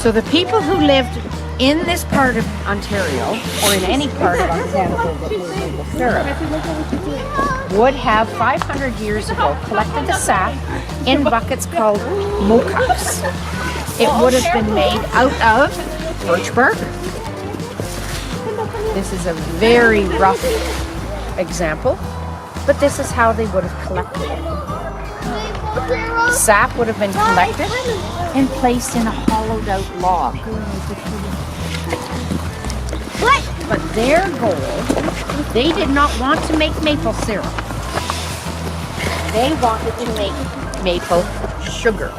So the people who lived in this part of Ontario, or in any part of Canada that made maple syrup, would have 500 years ago collected the sap in buckets called mokups. It would have been made out of birch bark. This is a very rough example, but this is how they would have collected it. Sap would have been collected and placed in a hollowed out log. But their goal, they did not want to make maple syrup. They wanted to make maple sugar.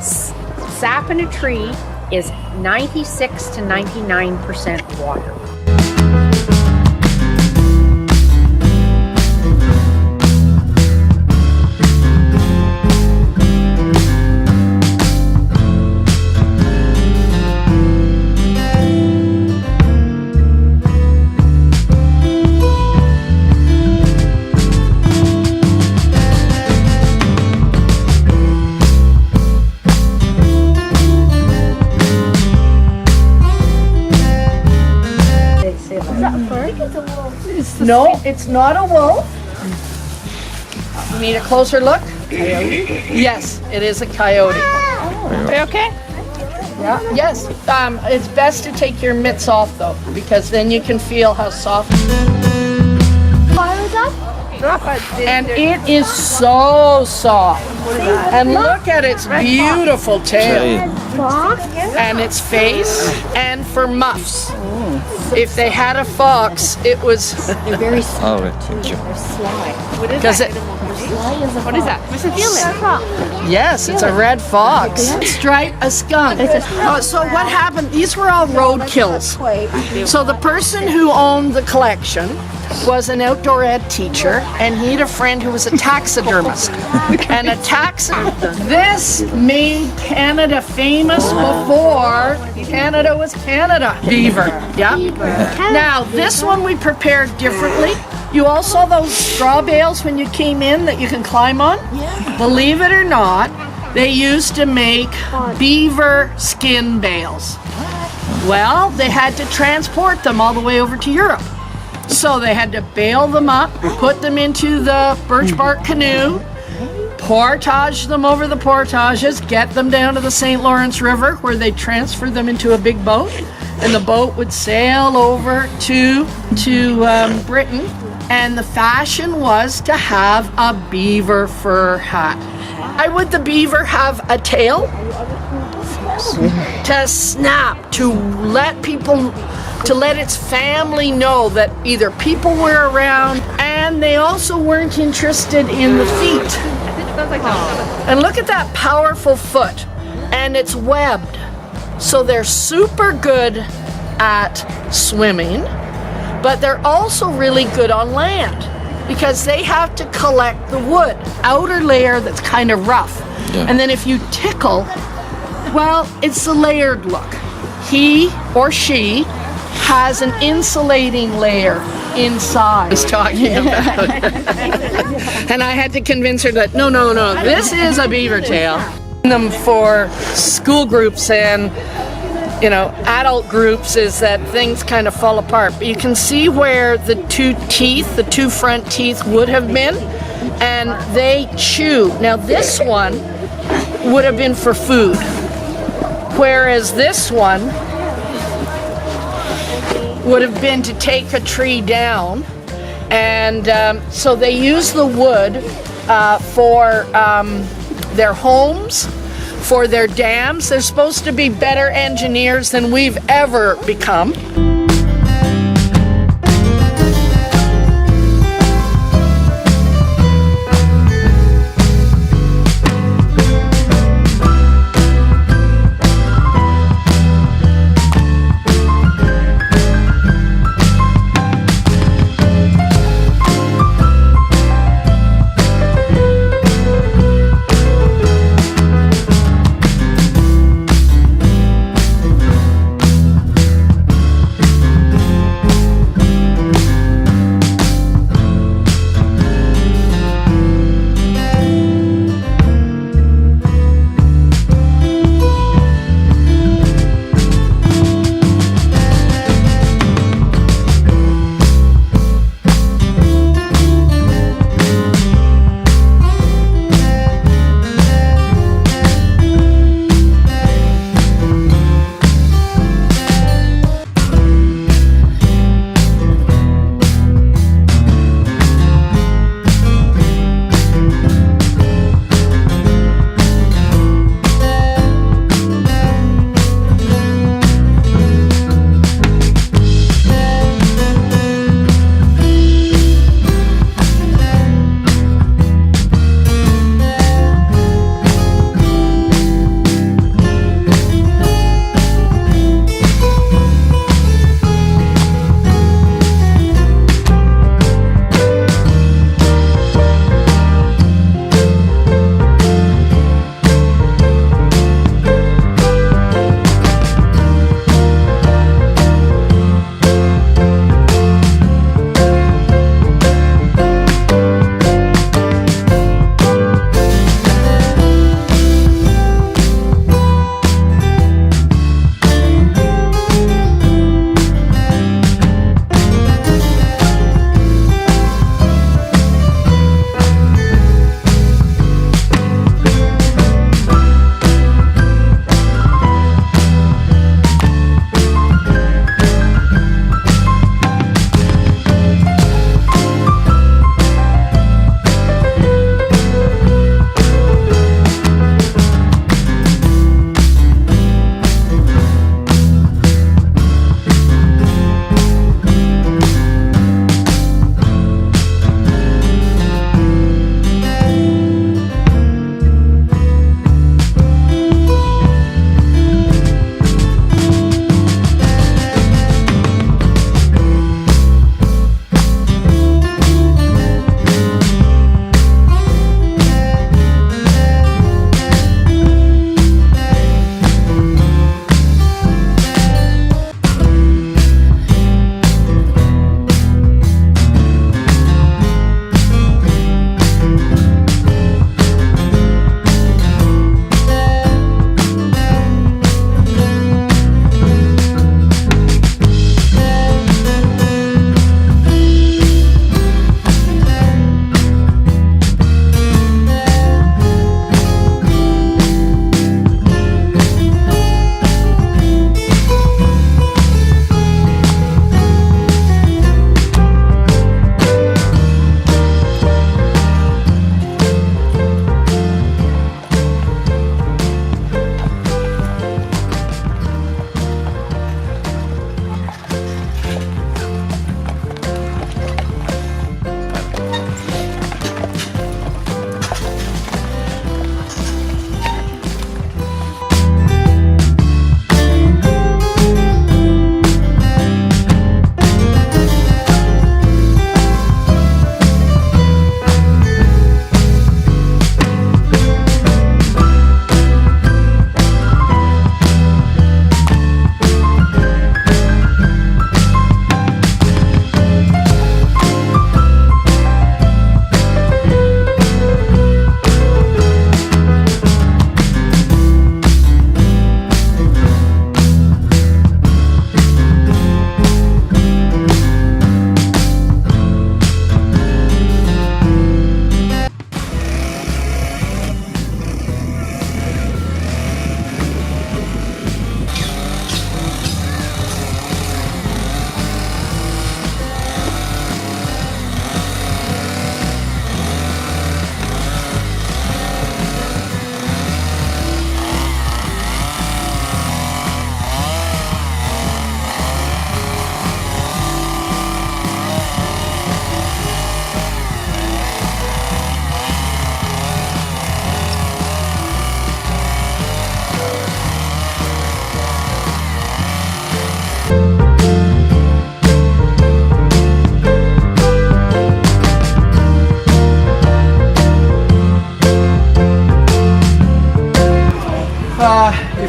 Sap in a tree is 96 to 99% water. No, it's not a wolf. You need a closer look? Coyote? Yes, it is a coyote. Okay. Yeah. Yes. It's best to take your mitts off though, because then you can feel how soft. And it is so soft. And look at its beautiful tail. And its face. And for muffs. If they had a fox, it was. They're very slow. Oh, thank you. They're sly. What is Because that? it. What is that? What's a feeling? Yes, it's a red fox. Stripe, a skunk. So what happened? These were all road kills. So the person who owned the collection was an outdoor ed teacher, and he had a friend who was a taxidermist. And this made Canada famous before Canada was Canada. Beaver. Yeah. Now this one we prepared differently. You all saw those straw bales when you came in that you can climb on? Yeah. Believe it or not, they used to make beaver skin bales. Well, they had to transport them all the way over to Europe. So they had to bale them up, put them into the birch bark canoe, portage them over the portages, get them down to the St. Lawrence River where they transferred them into a big boat, and the boat would sail over to Britain. And the fashion was to have a beaver fur hat. Why would the beaver have a tail? To snap, to let its family know that either people were around, and they also weren't interested in the feet. And look at that powerful foot, and it's webbed. So they're super good at swimming, but they're also really good on land because they have to collect the wood, outer layer that's kind of rough. Yeah. And then if you tickle, well, it's the layered look. He or she has an insulating layer inside. I was talking about. And I had to convince her that no, this is a beaver tail. Them for school groups and adult groups is that things kind of fall apart. But you can see where the two front teeth would have been, and they chew. Now this one would have been for food, whereas this one would have been to take a tree down. And so they use the wood for their homes, for their dams. They're supposed to be better engineers than we've ever become.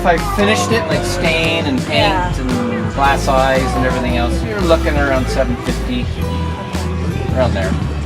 I finished it, like stain and paint and glass eyes and everything else, you're looking around 750, around there.